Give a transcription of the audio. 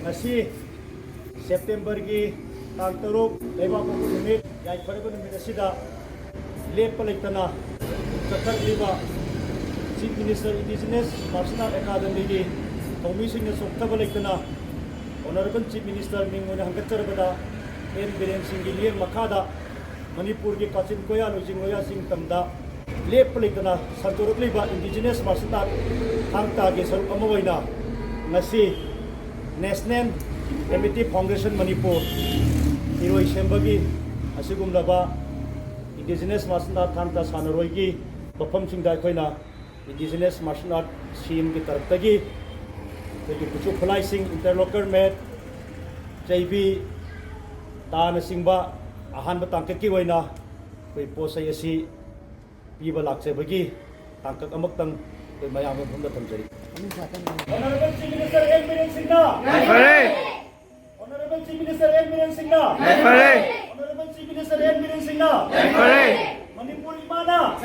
Ngasi September ki tang teruk leba ko numit yai pare ko numit asida Leppa leitana chatharakli Chief Minister Indigenous National Akademi ki thoumi Singh soktaba leitana Honorable Chief Minister mingone hangkacharabada N.Biren Singh ki makhada Manipur ki kachin koya lojingoya Singh tamda Leppa leitana santorakli Indigenous National Thang-Ta ki sarup ama oina ngasi National AMITY Foundation Manipur IROISEMBA ki asigumlaba Indigenous Martial Art Thang-Ta sanaroi ki mafam singda aikoina Indigenous Martial Art Scene ki taraptagi kuchu khulai sing interlocker met JB tana singba ahanba tangkak ki oina koi posai asi piba lakse bagi tangkak amaktang koi mayam phumda thamjari Honorable Chief Minister N.Biren Singh Honorable Chief Minister N.Biren Singh Honorable Chief Minister N.Biren Singh Manipur Imana